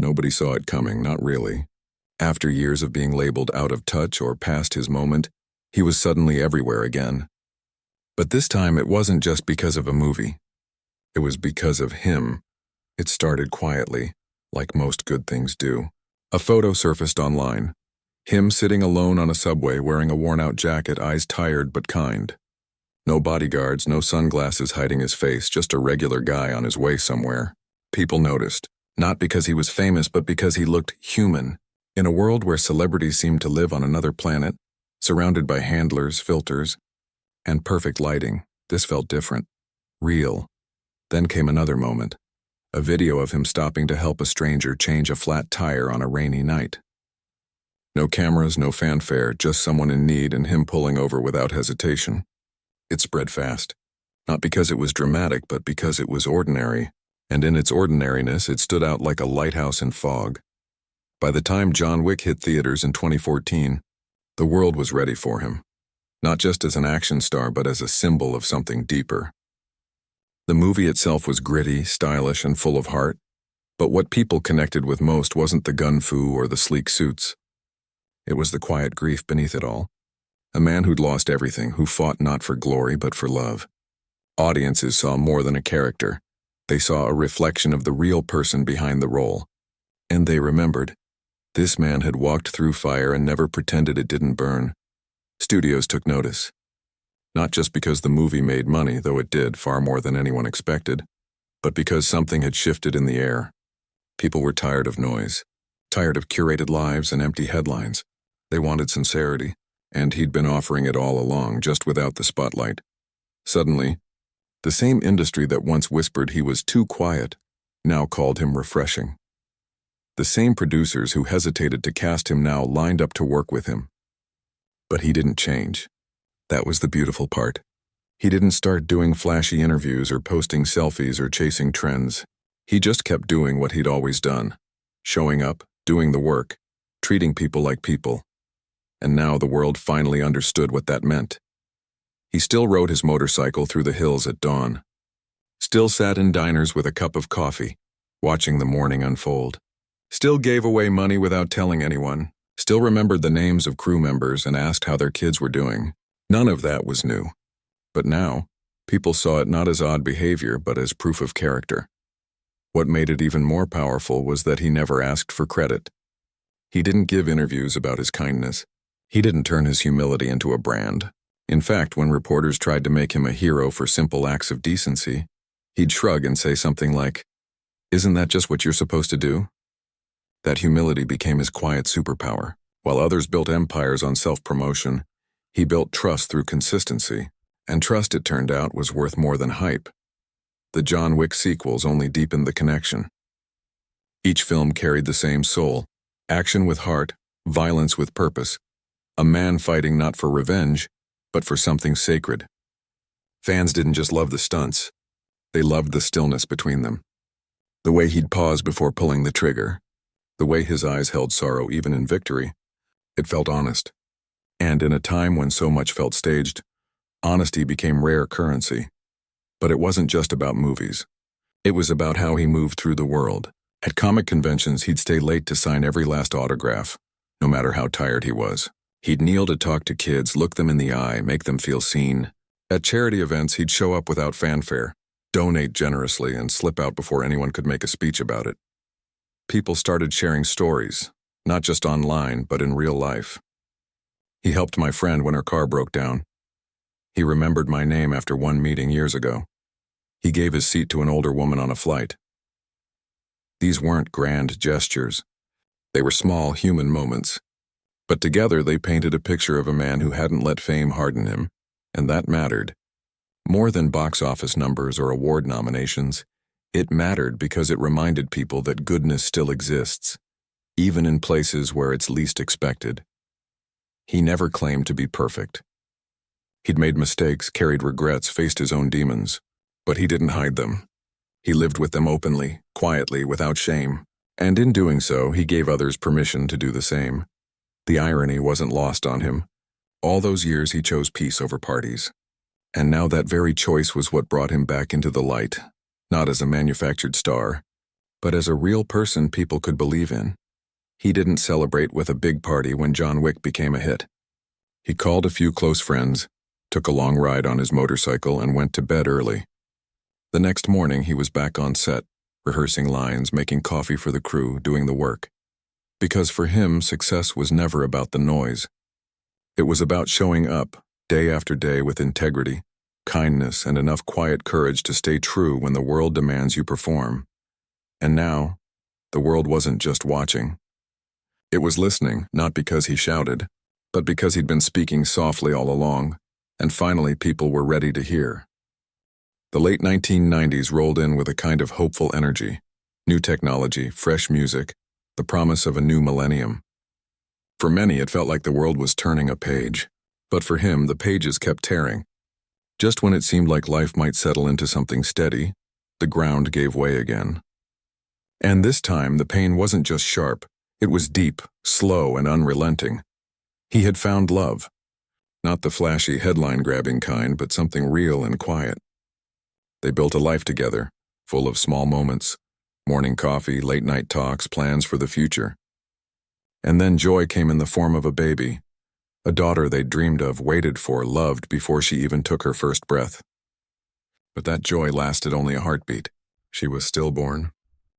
Nobody saw it coming, not really. After years of being labeled out of touch or past his moment, he was suddenly everywhere again. But this time it wasn't just because of a movie. It was because of him. It started quietly, like most good things do. A photo surfaced online. Him sitting alone on a subway wearing a worn-out jacket, eyes tired but kind. No bodyguards, no sunglasses hiding his face, just a regular guy on his way somewhere. People noticed, not because he was famous, but because he looked human. In a world where celebrities seemed to live on another planet, surrounded by handlers, filters, and perfect lighting, this felt different. Real. Then came another moment. A video of him stopping to help a stranger change a flat tire on a rainy night. No cameras, no fanfare, just someone in need and him pulling over without hesitation. It spread fast. Not because it was dramatic, but because it was ordinary. And in its ordinariness, it stood out like a lighthouse in fog. By the time John Wick hit theaters in 2014, the world was ready for him. Not just as an action star, but as a symbol of something deeper. The movie itself was gritty, stylish, and full of heart. But what people connected with most wasn't the gun-fu or the sleek suits. It was the quiet grief beneath it all. A man who'd lost everything, who fought not for glory but for love. Audiences saw more than a character. They saw a reflection of the real person behind the role. And they remembered. This man had walked through fire and never pretended it didn't burn. Studios took notice. Not just because the movie made money, though it did, far more than anyone expected, but because something had shifted in the air. People were tired of noise, tired of curated lives and empty headlines. They wanted sincerity, and he'd been offering it all along, just without the spotlight. Suddenly, the same industry that once whispered he was too quiet now called him refreshing. The same producers who hesitated to cast him now lined up to work with him. But he didn't change. That was the beautiful part. He didn't start doing flashy interviews or posting selfies or chasing trends. He just kept doing what he'd always done. Showing up, doing the work, treating people like people. And now the world finally understood what that meant. He still rode his motorcycle through the hills at dawn. Still sat in diners with a cup of coffee, watching the morning unfold. Still gave away money without telling anyone. Still remembered the names of crew members and asked how their kids were doing. None of that was new. But now, people saw it not as odd behavior, but as proof of character. What made it even more powerful was that he never asked for credit. He didn't give interviews about his kindness. He didn't turn his humility into a brand. In fact, when reporters tried to make him a hero for simple acts of decency, he'd shrug and say something like, "Isn't that just what you're supposed to do?" That humility became his quiet superpower. While others built empires on self-promotion, he built trust through consistency, and trust, it turned out, was worth more than hype. The John Wick sequels only deepened the connection. Each film carried the same soul, action with heart, violence with purpose, a man fighting not for revenge, but for something sacred. Fans didn't just love the stunts, they loved the stillness between them. The way he'd pause before pulling the trigger, the way his eyes held sorrow even in victory, it felt honest. And in a time when so much felt staged, honesty became rare currency. But it wasn't just about movies. It was about how he moved through the world. At comic conventions, he'd stay late to sign every last autograph, no matter how tired he was. He'd kneel to talk to kids, look them in the eye, make them feel seen. At charity events, he'd show up without fanfare, donate generously, and slip out before anyone could make a speech about it. People started sharing stories, not just online, but in real life. He helped my friend when her car broke down. He remembered my name after one meeting years ago. He gave his seat to an older woman on a flight. These weren't grand gestures. They were small human moments. But together they painted a picture of a man who hadn't let fame harden him, and that mattered. More than box office numbers or award nominations, it mattered because it reminded people that goodness still exists, even in places where it's least expected. He never claimed to be perfect. He'd made mistakes, carried regrets, faced his own demons, but he didn't hide them. He lived with them openly, quietly, without shame, and in doing so, he gave others permission to do the same. The irony wasn't lost on him. All those years he chose peace over parties. And now that very choice was what brought him back into the light, not as a manufactured star, but as a real person people could believe in. He didn't celebrate with a big party when John Wick became a hit. He called a few close friends, took a long ride on his motorcycle, and went to bed early. The next morning he was back on set, rehearsing lines, making coffee for the crew, doing the work. Because for him, success was never about the noise. It was about showing up, day after day, with integrity, kindness, and enough quiet courage to stay true when the world demands you perform. And now, the world wasn't just watching. It was listening, not because he shouted, but because he'd been speaking softly all along, and finally people were ready to hear. The late 1990s rolled in with a kind of hopeful energy, new technology, fresh music, the promise of a new millennium. For many, it felt like the world was turning a page, but for him, the pages kept tearing. Just when it seemed like life might settle into something steady, the ground gave way again. And this time, the pain wasn't just sharp, it was deep, slow, and unrelenting. He had found love. Not the flashy, headline-grabbing kind, but something real and quiet. They built a life together, full of small moments, morning coffee, late-night talks, plans for the future. And then joy came in the form of a baby, a daughter they'd dreamed of, waited for, loved before she even took her first breath. But that joy lasted only a heartbeat. She was stillborn.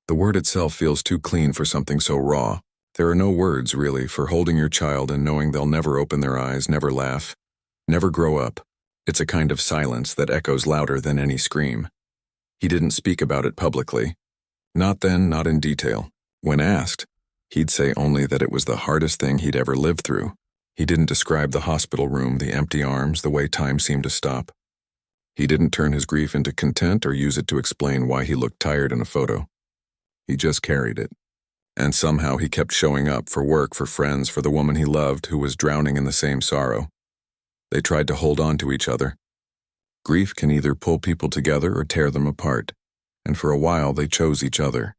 The word itself feels too clean for something so raw. There are no words, really, for holding your child and knowing they'll never open their eyes, never laugh, never grow up. It's a kind of silence that echoes louder than any scream. He didn't speak about it publicly. Not then, not in detail. When asked, he'd say only that it was the hardest thing he'd ever lived through. He didn't describe the hospital room, the empty arms, the way time seemed to stop. He didn't turn his grief into content or use it to explain why he looked tired in a photo. He just carried it. And somehow he kept showing up for work, for friends, for the woman he loved who was drowning in the same sorrow. They tried to hold on to each other. Grief can either pull people together or tear them apart, and for a while they chose each other.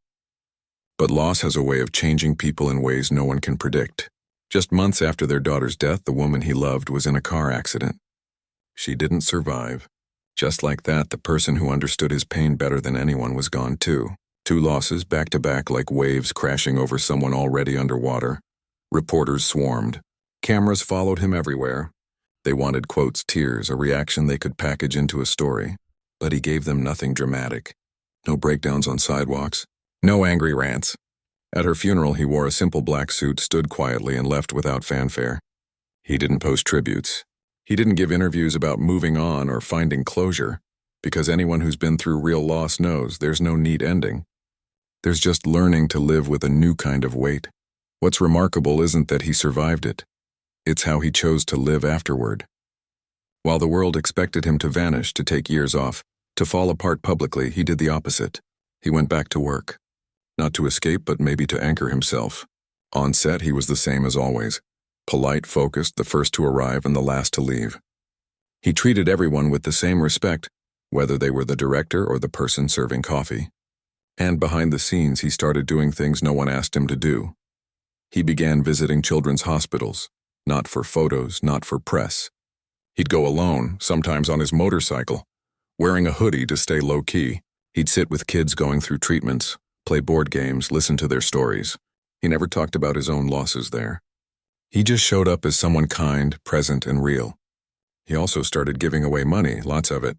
But loss has a way of changing people in ways no one can predict. Just months after their daughter's death, the woman he loved was in a car accident. She didn't survive. Just like that, the person who understood his pain better than anyone was gone too. 2 losses back to back like waves crashing over someone already underwater. Reporters swarmed. Cameras followed him everywhere. They wanted quotes, tears, a reaction they could package into a story. But he gave them nothing dramatic. No breakdowns on sidewalks. No angry rants. At her funeral, he wore a simple black suit, stood quietly, and left without fanfare. He didn't post tributes. He didn't give interviews about moving on or finding closure, because anyone who's been through real loss knows there's no neat ending. There's just learning to live with a new kind of weight. What's remarkable isn't that he survived it. It's how he chose to live afterward. While the world expected him to vanish, to take years off, to fall apart publicly, he did the opposite. He went back to work. Not to escape, but maybe to anchor himself. On set, he was the same as always. Polite, focused, the first to arrive and the last to leave. He treated everyone with the same respect, whether they were the director or the person serving coffee. And behind the scenes, he started doing things no one asked him to do. He began visiting children's hospitals, not for photos, not for press. He'd go alone, sometimes on his motorcycle, wearing a hoodie to stay low-key. He'd sit with kids going through treatments, play board games, listen to their stories. He never talked about his own losses there. He just showed up as someone kind, present, and real. He also started giving away money, lots of it.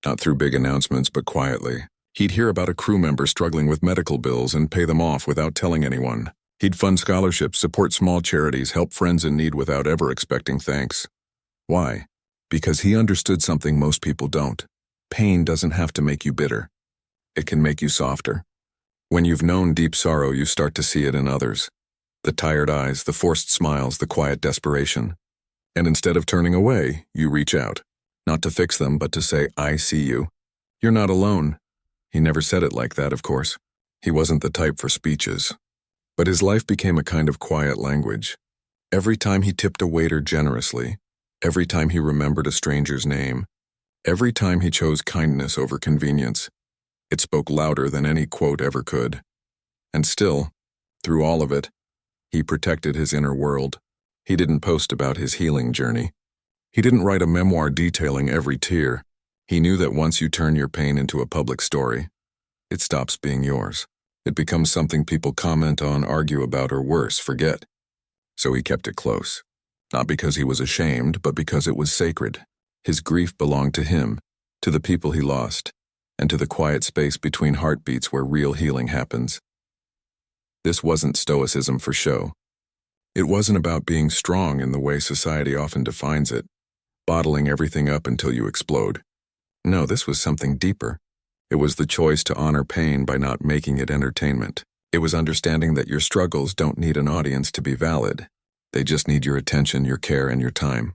Not through big announcements, but quietly. He'd hear about a crew member struggling with medical bills and pay them off without telling anyone. He'd fund scholarships, support small charities, help friends in need without ever expecting thanks. Why? Because he understood something most people don't. Pain doesn't have to make you bitter. It can make you softer. When you've known deep sorrow, you start to see it in others. The tired eyes, the forced smiles, the quiet desperation. And instead of turning away, you reach out. Not to fix them, but to say, I see you. You're not alone. He never said it like that, of course. He wasn't the type for speeches. But his life became a kind of quiet language. Every time he tipped a waiter generously, every time he remembered a stranger's name, every time he chose kindness over convenience, it spoke louder than any quote ever could. And still, through all of it, he protected his inner world. He didn't post about his healing journey. He didn't write a memoir detailing every tear. He knew that once you turn your pain into a public story, it stops being yours. It becomes something people comment on, argue about, or worse, forget. So he kept it close. Not because he was ashamed, but because it was sacred. His grief belonged to him, to the people he lost, and to the quiet space between heartbeats where real healing happens. This wasn't stoicism for show. It wasn't about being strong in the way society often defines it, bottling everything up until you explode. No, this was something deeper. It was the choice to honor pain by not making it entertainment. It was understanding that your struggles don't need an audience to be valid. They just need your attention, your care, and your time.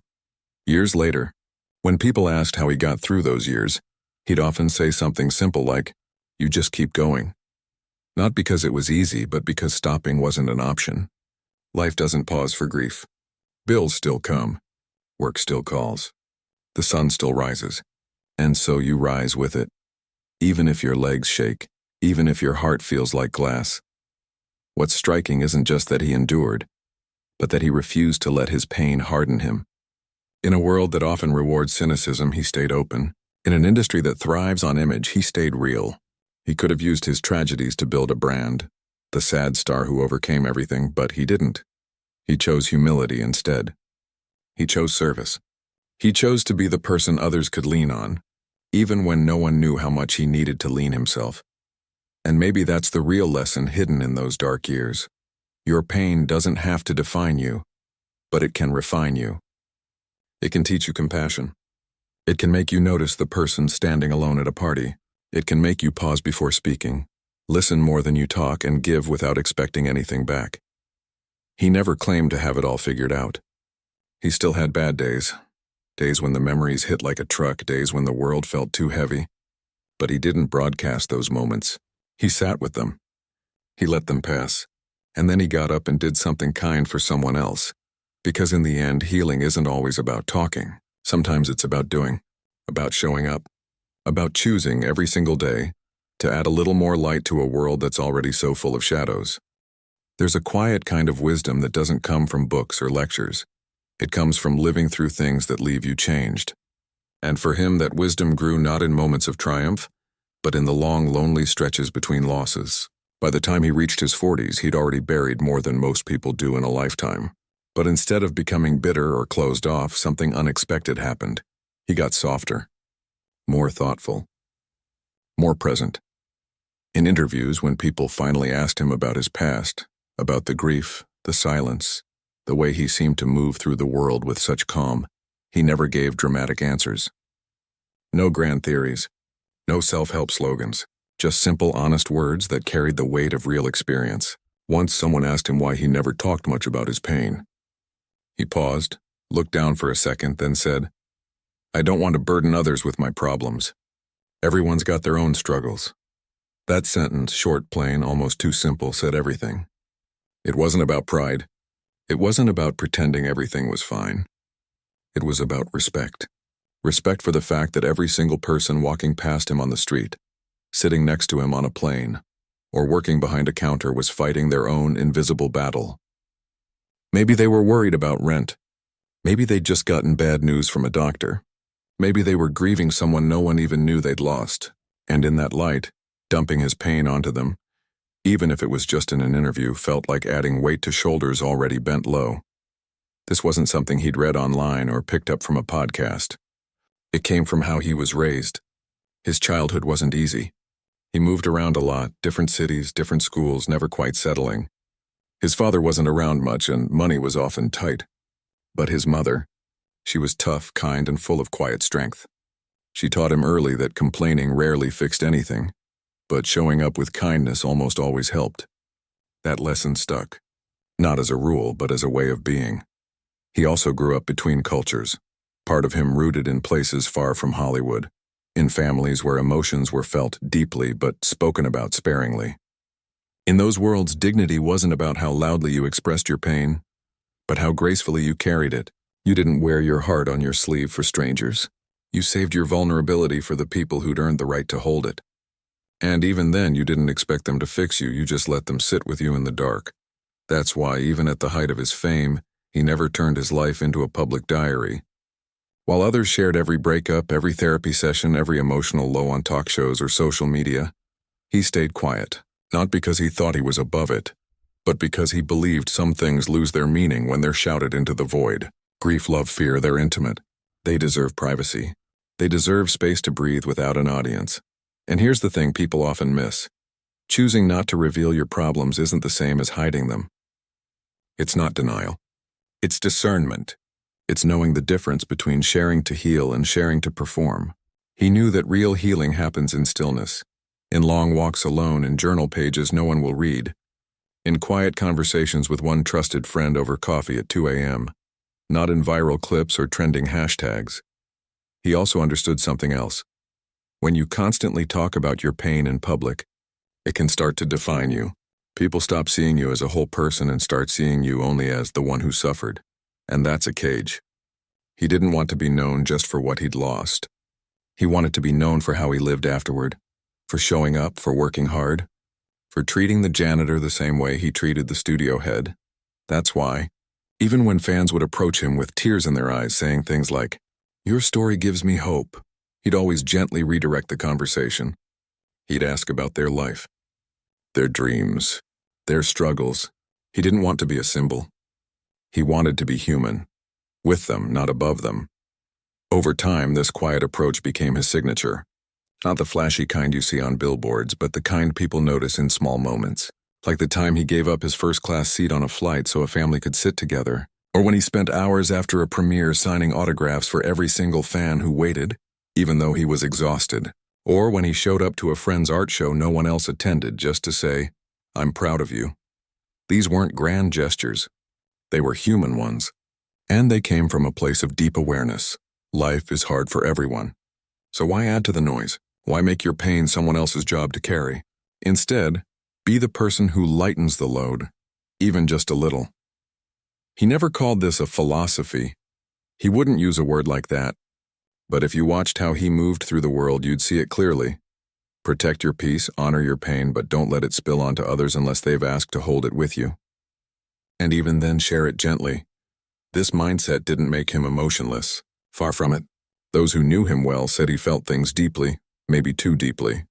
Years later, when people asked how he got through those years, he'd often say something simple like, "You just keep going." Not because it was easy, but because stopping wasn't an option. Life doesn't pause for grief. Bills still come. Work still calls. The sun still rises. And so you rise with it. Even if your legs shake, even if your heart feels like glass. What's striking isn't just that he endured, but that he refused to let his pain harden him. In a world that often rewards cynicism, he stayed open. In an industry that thrives on image, he stayed real. He could have used his tragedies to build a brand, the sad star who overcame everything, but he didn't. He chose humility instead. He chose service. He chose to be the person others could lean on, even when no one knew how much he needed to lean himself. And maybe that's the real lesson hidden in those dark years. Your pain doesn't have to define you, but it can refine you. It can teach you compassion. It can make you notice the person standing alone at a party. It can make you pause before speaking, listen more than you talk, and give without expecting anything back. He never claimed to have it all figured out. He still had bad days. Days when the memories hit like a truck, days when the world felt too heavy. But he didn't broadcast those moments. He sat with them. He let them pass. And then he got up and did something kind for someone else. Because in the end, healing isn't always about talking. Sometimes it's about doing, about showing up, about choosing every single day to add a little more light to a world that's already so full of shadows. There's a quiet kind of wisdom that doesn't come from books or lectures. It comes from living through things that leave you changed. And for him, that wisdom grew not in moments of triumph, but in the long, lonely stretches between losses. By the time he reached his 40s, he'd already buried more than most people do in a lifetime. But instead of becoming bitter or closed off, something unexpected happened. He got softer, more thoughtful, more present. In interviews, when people finally asked him about his past, about the grief, the silence, the way he seemed to move through the world with such calm, he never gave dramatic answers. No grand theories, no self-help slogans, just simple, honest words that carried the weight of real experience. Once someone asked him why he never talked much about his pain. He paused, looked down for a second, then said, "I don't want to burden others with my problems. Everyone's got their own struggles." That sentence, short, plain, almost too simple, said everything. It wasn't about pride. It wasn't about pretending everything was fine. It was about respect. Respect for the fact that every single person walking past him on the street, sitting next to him on a plane, or working behind a counter was fighting their own invisible battle. Maybe they were worried about rent. Maybe they'd just gotten bad news from a doctor. Maybe they were grieving someone no one even knew they'd lost. And in that light, dumping his pain onto them, even if it was just in an interview, felt like adding weight to shoulders already bent low. This wasn't something he'd read online or picked up from a podcast. It came from how he was raised. His childhood wasn't easy. He moved around a lot, different cities, different schools, never quite settling. His father wasn't around much, and money was often tight. But his mother, she was tough, kind, and full of quiet strength. She taught him early that complaining rarely fixed anything, but showing up with kindness almost always helped. That lesson stuck, not as a rule, but as a way of being. He also grew up between cultures, part of him rooted in places far from Hollywood, in families where emotions were felt deeply but spoken about sparingly. In those worlds, dignity wasn't about how loudly you expressed your pain, but how gracefully you carried it. You didn't wear your heart on your sleeve for strangers. You saved your vulnerability for the people who'd earned the right to hold it. And even then, you didn't expect them to fix you, you just let them sit with you in the dark. That's why, even at the height of his fame, he never turned his life into a public diary. While others shared every breakup, every therapy session, every emotional low on talk shows or social media, he stayed quiet, Not because he thought he was above it, but because he believed some things lose their meaning when they're shouted into the void. Grief, love, fear, they're intimate. They deserve privacy. They deserve space to breathe without an audience. And here's the thing people often miss. Choosing not to reveal your problems isn't the same as hiding them. It's not denial. It's discernment. It's knowing the difference between sharing to heal and sharing to perform. He knew that real healing happens in stillness, in long walks alone, in journal pages no one will read, in quiet conversations with one trusted friend over coffee at 2 a.m., not in viral clips or trending hashtags. He also understood something else. When you constantly talk about your pain in public, it can start to define you. People stop seeing you as a whole person and start seeing you only as the one who suffered. And that's a cage. He didn't want to be known just for what he'd lost. He wanted to be known for how he lived afterward, for showing up, for working hard, for treating the janitor the same way he treated the studio head. That's why, even when fans would approach him with tears in their eyes saying things like, "Your story gives me hope," he'd always gently redirect the conversation. He'd ask about their life, their dreams, their struggles. He didn't want to be a symbol. He wanted to be human, with them, not above them. Over time, this quiet approach became his signature. Not the flashy kind you see on billboards, but the kind people notice in small moments. Like the time he gave up his first-class seat on a flight so a family could sit together, or when he spent hours after a premiere signing autographs for every single fan who waited, even though he was exhausted, or when he showed up to a friend's art show no one else attended just to say, "I'm proud of you." These weren't grand gestures. They were human ones. And they came from a place of deep awareness. Life is hard for everyone. So why add to the noise? Why make your pain someone else's job to carry? Instead, be the person who lightens the load, even just a little. He never called this a philosophy. He wouldn't use a word like that. But if you watched how he moved through the world, you'd see it clearly. Protect your peace, honor your pain, but don't let it spill onto others unless they've asked to hold it with you. And even then, share it gently. This mindset didn't make him emotionless. Far from it. Those who knew him well said he felt things deeply, maybe too deeply.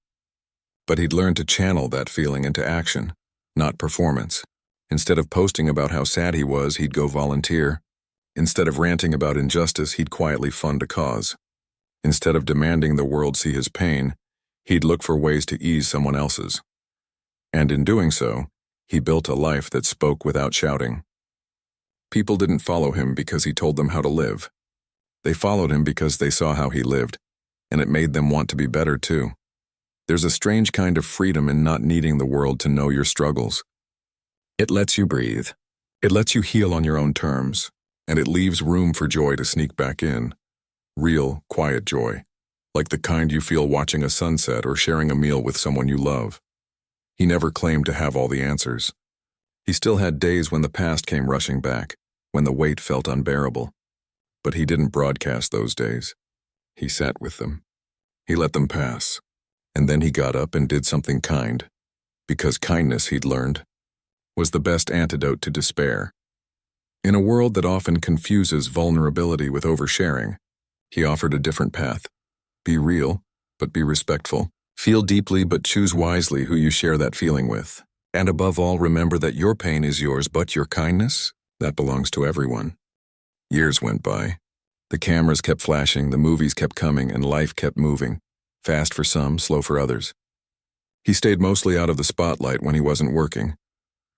But he'd learned to channel that feeling into action, not performance. Instead of posting about how sad he was, he'd go volunteer. Instead of ranting about injustice, he'd quietly fund a cause. Instead of demanding the world see his pain, he'd look for ways to ease someone else's. And in doing so, he built a life that spoke without shouting. People didn't follow him because he told them how to live. They followed him because they saw how he lived, and it made them want to be better too. There's a strange kind of freedom in not needing the world to know your struggles. It lets you breathe. It lets you heal on your own terms, and it leaves room for joy to sneak back in. Real, quiet joy, like the kind you feel watching a sunset or sharing a meal with someone you love. He never claimed to have all the answers. He still had days when the past came rushing back, when the weight felt unbearable. But he didn't broadcast those days. He sat with them. He let them pass. And then he got up and did something kind, because kindness, he'd learned, was the best antidote to despair. In a world that often confuses vulnerability with oversharing, he offered a different path. Be real, but be respectful. Feel deeply, but choose wisely who you share that feeling with. And above all, remember that your pain is yours, but your kindness, that belongs to everyone. Years went by. The cameras kept flashing, the movies kept coming, and life kept moving. Fast for some, slow for others. He stayed mostly out of the spotlight when he wasn't working,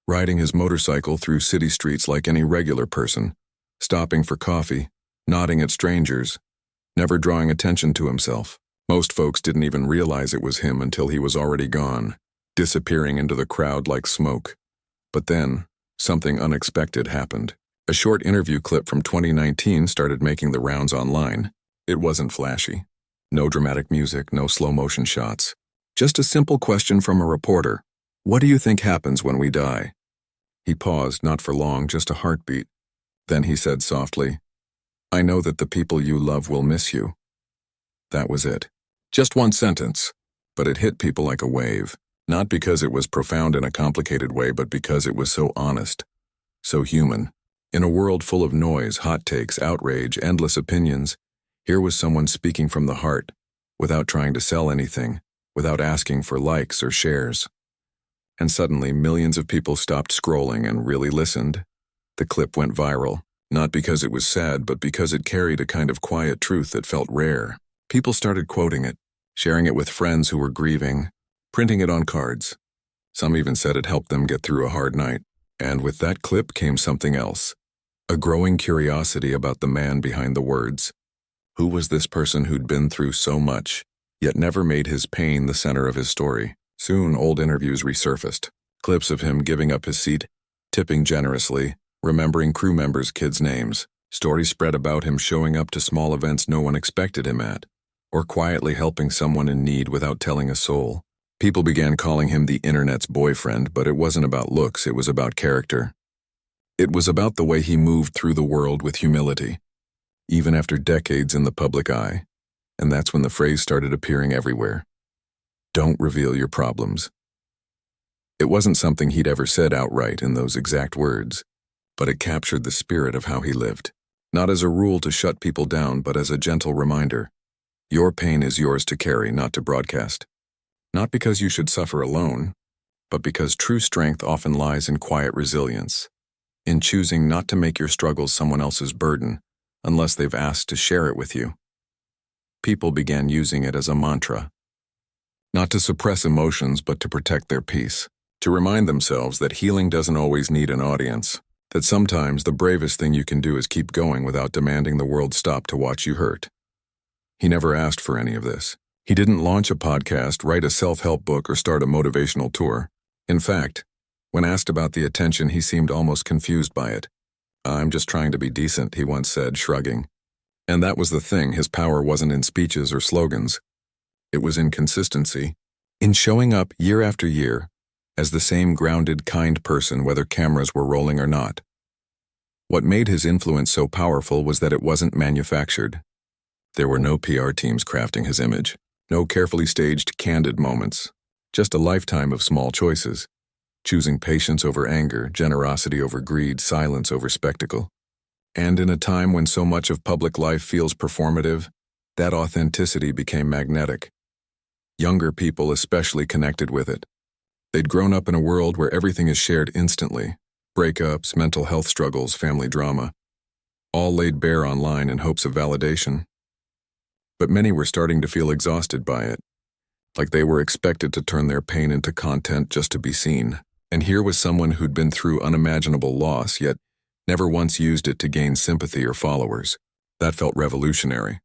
riding his motorcycle through city streets like any regular person, stopping for coffee, nodding at strangers, never drawing attention to himself. Most folks didn't even realize it was him until he was already gone, disappearing into the crowd like smoke. But then, something unexpected happened. A short interview clip from 2019 started making the rounds online. It wasn't flashy. No dramatic music, no slow-motion shots. Just a simple question from a reporter. What do you think happens when we die? He paused, not for long, just a heartbeat. Then he said softly, I know that the people you love will miss you. That was it. Just one sentence, but it hit people like a wave. Not because it was profound in a complicated way, but because it was so honest, so human. In a world full of noise, hot takes, outrage, endless opinions, here was someone speaking from the heart, without trying to sell anything, without asking for likes or shares. And suddenly, millions of people stopped scrolling and really listened. The clip went viral, not because it was sad, but because it carried a kind of quiet truth that felt rare. People started quoting it, sharing it with friends who were grieving, printing it on cards. Some even said it helped them get through a hard night. And with that clip came something else. A growing curiosity about the man behind the words. Who was this person who'd been through so much, yet never made his pain the center of his story? Soon, old interviews resurfaced. Clips of him giving up his seat, tipping generously, remembering crew members' kids' names. Stories spread about him showing up to small events no one expected him at, or quietly helping someone in need without telling a soul. People began calling him the internet's boyfriend, but it wasn't about looks, it was about character. It was about the way he moved through the world with humility, even after decades in the public eye. And that's when the phrase started appearing everywhere. Don't reveal your problems. It wasn't something he'd ever said outright in those exact words, but it captured the spirit of how he lived. Not as a rule to shut people down, but as a gentle reminder. Your pain is yours to carry, not to broadcast. Not because you should suffer alone, but because true strength often lies in quiet resilience, in choosing not to make your struggles someone else's burden, unless they've asked to share it with you. People began using it as a mantra. Not to suppress emotions, but to protect their peace. To remind themselves that healing doesn't always need an audience. That sometimes the bravest thing you can do is keep going without demanding the world stop to watch you hurt. He never asked for any of this. He didn't launch a podcast, write a self-help book, or start a motivational tour. In fact, when asked about the attention, he seemed almost confused by it. "I'm just trying to be decent," he once said, shrugging. And that was the thing, his power wasn't in speeches or slogans. It was in consistency, in showing up year after year as the same grounded, kind person whether cameras were rolling or not. What made his influence so powerful was that it wasn't manufactured. There were no PR teams crafting his image, no carefully staged, candid moments, just a lifetime of small choices, choosing patience over anger, generosity over greed, silence over spectacle. And in a time when so much of public life feels performative, that authenticity became magnetic. Younger people especially connected with it. They'd grown up in a world where everything is shared instantly. Breakups, mental health struggles, family drama, all laid bare online in hopes of validation. But many were starting to feel exhausted by it, like they were expected to turn their pain into content just to be seen. And here was someone who'd been through unimaginable loss, yet never once used it to gain sympathy or followers. That felt revolutionary.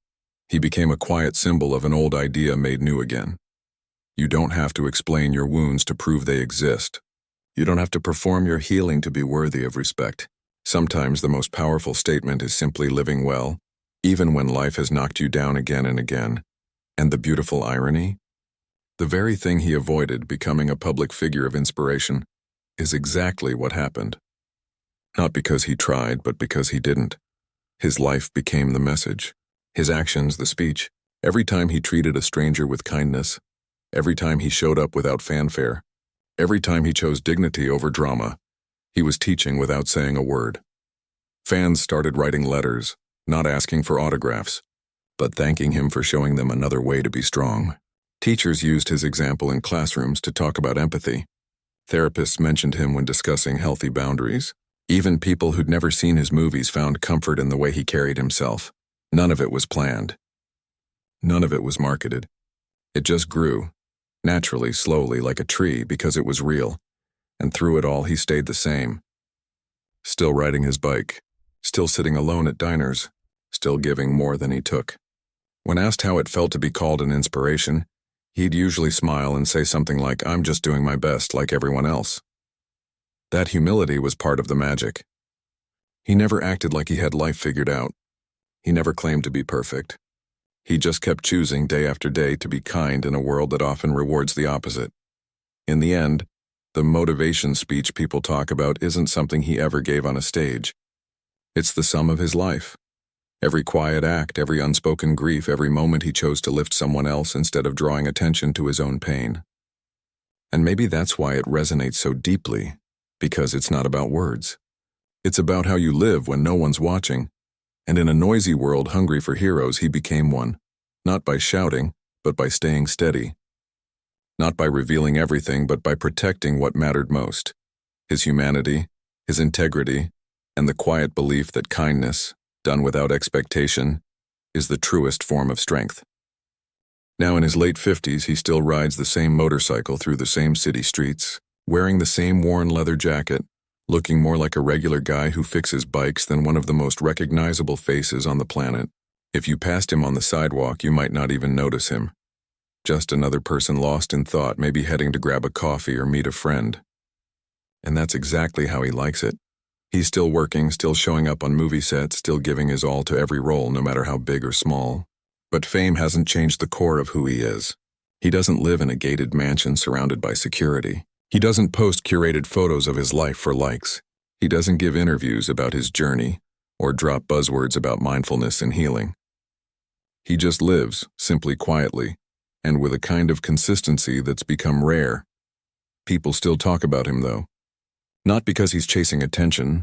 He became a quiet symbol of an old idea made new again. You don't have to explain your wounds to prove they exist. You don't have to perform your healing to be worthy of respect. Sometimes the most powerful statement is simply living well, even when life has knocked you down again and again. And the beautiful irony? The very thing he avoided, becoming a public figure of inspiration, is exactly what happened. Not because he tried, but because he didn't. His life became the message. His actions the speech. Every time he treated a stranger with kindness, every time he showed up without fanfare, every time he chose dignity over drama, he was teaching without saying a word. Fans started writing letters, not asking for autographs, but thanking him for showing them another way to be strong. Teachers used his example in classrooms to talk about empathy. Therapists mentioned him when discussing healthy boundaries. Even people who'd never seen his movies found comfort in the way he carried himself. None of it was planned. None of it was marketed. It just grew, naturally, slowly, like a tree, because it was real. And through it all, he stayed the same. Still riding his bike, still sitting alone at diners, still giving more than he took. When asked how it felt to be called an inspiration, he'd usually smile and say something like, "I'm just doing my best like everyone else." That humility was part of the magic. He never acted like he had life figured out. He never claimed to be perfect. He just kept choosing day after day to be kind in a world that often rewards the opposite. In the end, the motivation speech people talk about isn't something he ever gave on a stage. It's the sum of his life. Every quiet act, every unspoken grief, every moment he chose to lift someone else instead of drawing attention to his own pain. And maybe that's why it resonates so deeply, because it's not about words. It's about how you live when no one's watching. And in a noisy world hungry for heroes, he became one, not by shouting, but by staying steady. not by revealing everything, but by protecting what mattered most: his humanity, his integrity, and the quiet belief that kindness, done without expectation, is the truest form of strength. Now in his late 50s, he still rides the same motorcycle through the same city streets, wearing the same worn leather jacket, looking more like a regular guy who fixes bikes than one of the most recognizable faces on the planet. If you passed him on the sidewalk, you might not even notice him. Just another person lost in thought, maybe heading to grab a coffee or meet a friend. And that's exactly how he likes it. He's still working, still showing up on movie sets, still giving his all to every role, no matter how big or small. But fame hasn't changed the core of who he is. He doesn't live in a gated mansion surrounded by security. He doesn't post curated photos of his life for likes. He doesn't give interviews about his journey or drop buzzwords about mindfulness and healing. He just lives, simply, quietly, and with a kind of consistency that's become rare. People still talk about him, though. Not because he's chasing attention,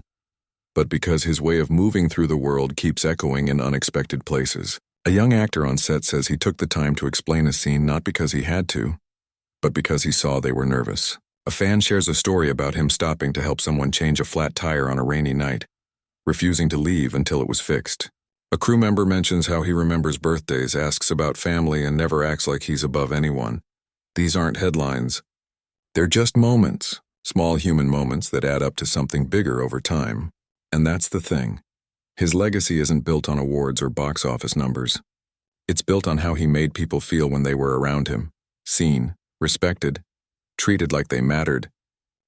but because his way of moving through the world keeps echoing in unexpected places. A young actor on set says he took the time to explain a scene not because he had to, but because he saw they were nervous. A fan shares a story about him stopping to help someone change a flat tire on a rainy night, refusing to leave until it was fixed. A crew member mentions how he remembers birthdays, asks about family, and never acts like he's above anyone. These aren't headlines. They're just moments, small human moments that add up to something bigger over time. And that's the thing. His legacy isn't built on awards or box office numbers. It's built on how he made people feel when they were around him, seen, respected, treated like they mattered,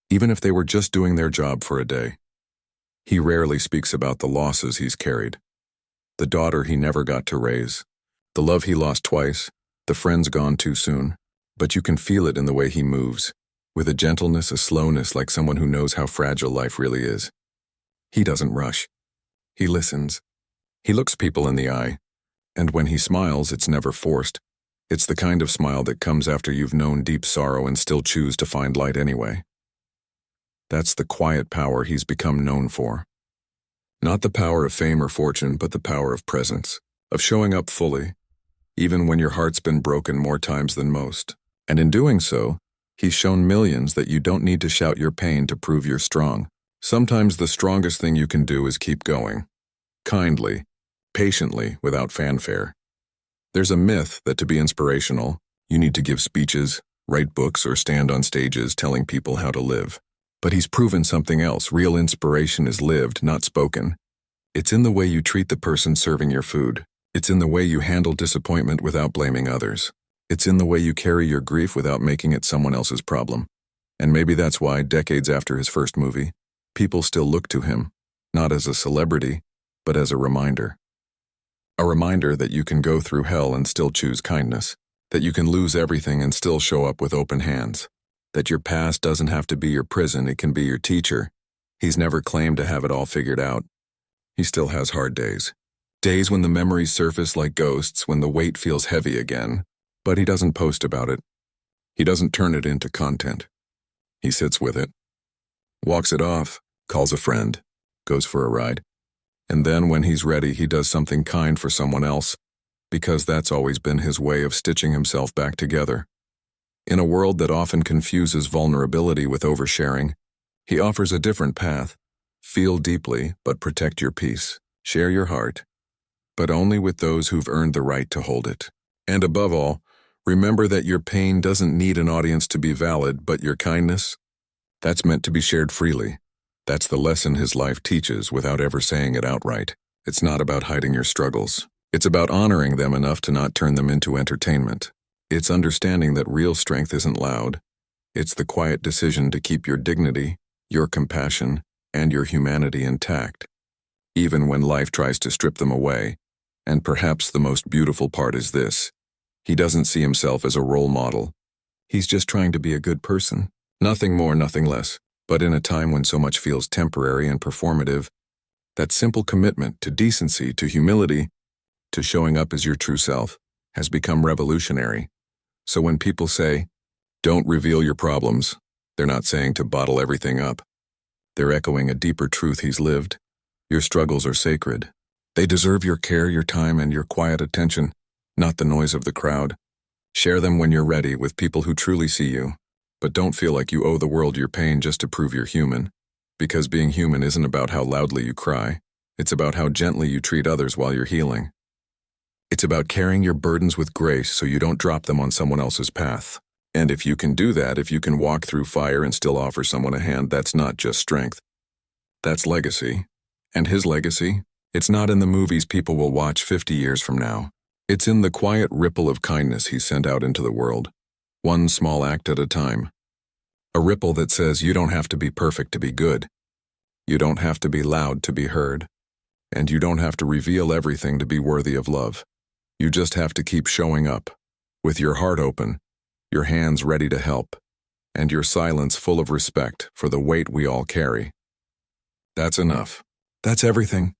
even if they were just doing their job for a day. He rarely speaks about the losses he's carried. The daughter he never got to raise, the love he lost twice, the friends gone too soon. But you can feel it in the way he moves, with a gentleness, a slowness, like someone who knows how fragile life really is. He doesn't rush. He listens. He looks people in the eye, and when he smiles, it's never forced. It's the kind of smile that comes after you've known deep sorrow and still choose to find light anyway. That's the quiet power he's become known for. Not the power of fame or fortune, but the power of presence, of showing up fully, even when your heart's been broken more times than most. And in doing so, he's shown millions that you don't need to shout your pain to prove you're strong. Sometimes the strongest thing you can do is keep going. Kindly, patiently, without fanfare. There's a myth that to be inspirational, you need to give speeches, write books, or stand on stages telling people how to live. But he's proven something else. Real inspiration is lived, not spoken. It's in the way you treat the person serving your food. It's in the way you handle disappointment without blaming others. It's in the way you carry your grief without making it someone else's problem. And maybe that's why, decades after his first movie, people still look to him, not as a celebrity, but as a reminder. A reminder that you can go through hell and still choose kindness, that you can lose everything and still show up with open hands, that your past doesn't have to be your prison, it can be your teacher. He's never claimed to have it all figured out. He still has hard days. Days when the memories surface like ghosts, when the weight feels heavy again. But he doesn't post about it. He doesn't turn it into content. He sits with it, walks it off, calls a friend, goes for a ride. And then when he's ready, he does something kind for someone else, because that's always been his way of stitching himself back together. In a world that often confuses vulnerability with oversharing, he offers a different path. Feel deeply, but protect your peace. Share your heart, but only with those who've earned the right to hold it. And above all, remember that your pain doesn't need an audience to be valid, but your kindness, that's meant to be shared freely. That's the lesson his life teaches without ever saying it outright. It's not about hiding your struggles. It's about honoring them enough to not turn them into entertainment. It's understanding that real strength isn't loud. It's the quiet decision to keep your dignity, your compassion, and your humanity intact, even when life tries to strip them away. And perhaps the most beautiful part is this: he doesn't see himself as a role model. He's just trying to be a good person. Nothing more, nothing less. But in a time when so much feels temporary and performative, that simple commitment to decency, to humility, to showing up as your true self, has become revolutionary. So when people say, "Don't reveal your problems," they're not saying to bottle everything up. They're echoing a deeper truth he's lived. Your struggles are sacred. They deserve your care, your time, and your quiet attention, not the noise of the crowd. Share them when you're ready with people who truly see you, but don't feel like you owe the world your pain just to prove you're human. Because being human isn't about how loudly you cry. It's about how gently you treat others while you're healing. It's about carrying your burdens with grace so you don't drop them on someone else's path. And if you can do that, if you can walk through fire and still offer someone a hand, that's not just strength. That's legacy. And his legacy? It's not in the movies people will watch 50 years from now. It's in the quiet ripple of kindness he sent out into the world, one small act at a time. A ripple that says you don't have to be perfect to be good. You don't have to be loud to be heard. And you don't have to reveal everything to be worthy of love. You just have to keep showing up, with your heart open, your hands ready to help, and your silence full of respect for the weight we all carry. That's enough. That's everything.